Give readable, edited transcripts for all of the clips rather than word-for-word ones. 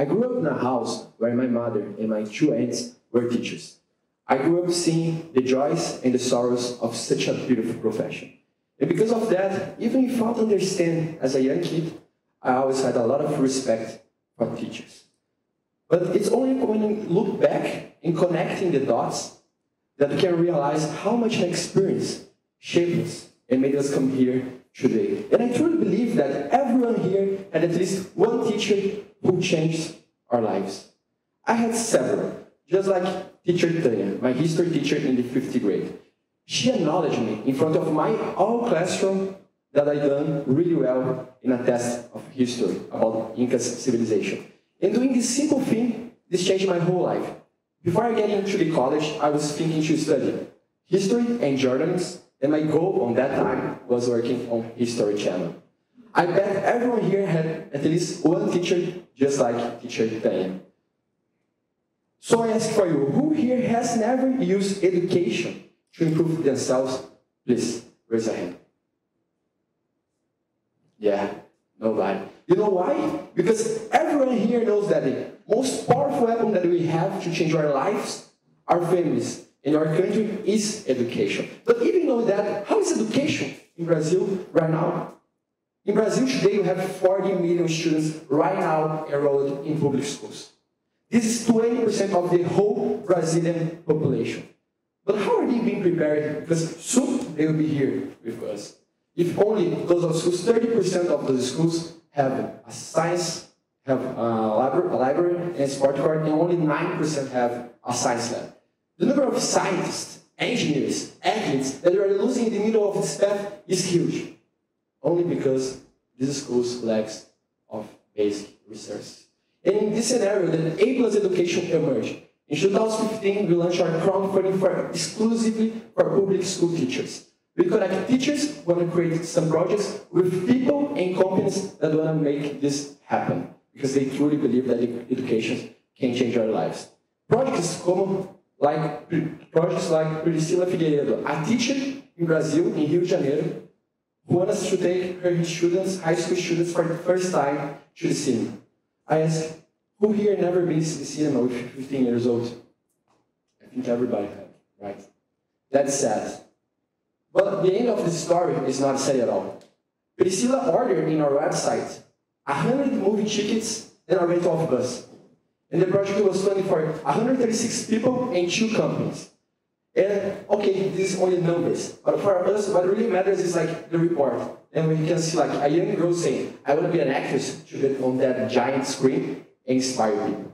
I grew up in a house where my mother and my two aunts were teachers. I grew up seeing the joys and the sorrows of such a beautiful profession. And because of that, even if I don't understand as a young kid, I always had a lot of respect for teachers. But it's only when you look back and connecting the dots that we can realize how much an experience shaped us and made us come here today. And I truly believe that everyone here had at least one teacher who changed our lives. I had several, just like teacher Tanya, my history teacher in the 5th grade. She acknowledged me in front of my whole classroom that I done really well in a test of history about Inca's civilization. And doing this simple thing, this changed my whole life. Before I get into the college, I was thinking to study history and journalism, and my goal on that time was working on History Channel. I bet everyone here had at least one teacher just like teacher Tanya. So I ask for you, who here has never used education to improve themselves? Please, raise your hand. Yeah, nobody. You know why? Because everyone here knows that the most powerful weapon that we have to change our lives, our families, and our country is education. But even know that, how is education in Brazil right now? In Brazil today, we have 40 million students right now enrolled in public schools. This is 20% of the whole Brazilian population. But how are they being prepared? Because soon they will be here with us. If only those schools, 30% of those schools have a science, have a library and a sport court, and only 9% have a science lab. The number of scientists, engineers, athletes that are losing in the middle of this path is huge. Only because these schools lack of basic research. And in this scenario, the A+ education emerged. In 2015, we launched our crowdfunding exclusively for public school teachers. We connect teachers who want to create some projects with people and companies that want to make this happen, because they truly believe that education can change our lives. Projects like Priscila Figueiredo, a teacher in Brazil, in Rio de Janeiro, who wants to take her students, high school students, for the first time to the cinema. I asked, who here never been to the cinema with 15 years old? I think everybody has, right? That's sad. But the end of the story is not sad at all. Priscila ordered in our website 100 movie tickets and a rental of bus. And the project was funded for 136 people and 2 companies. And okay, this is only numbers, but for us, what really matters is like the report. And we can see like a young girl saying, I want to be an actress to get on that giant screen and inspire people.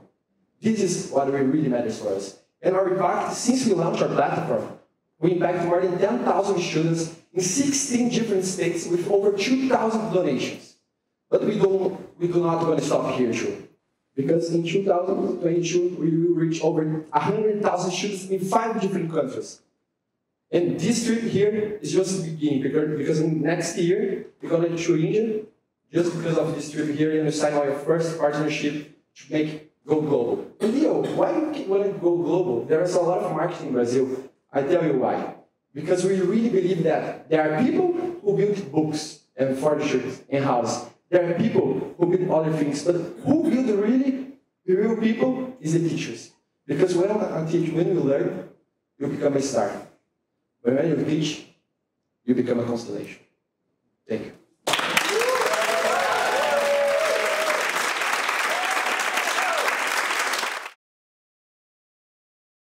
This is what really matters for us. And our impact, since we launched our platform, we impact more than 10,000 students in 16 different states with over 2,000 donations. But we do not want to stop here too. Because in 2022, we will reach over 100,000 students in 5 different countries. And this trip here is just the beginning, because next year, we're going to India, just because of this trip here, and we sign our first partnership to make Go Global. And Leo, why do you want to go global? There is a lot of marketing in Brazil. I tell you why. Because we really believe that there are people who build books and furniture and houses. There are people who build other things, but who build the real people is the teachers. Because when you learn, you become a star. But when you teach, you become a constellation. Thank you.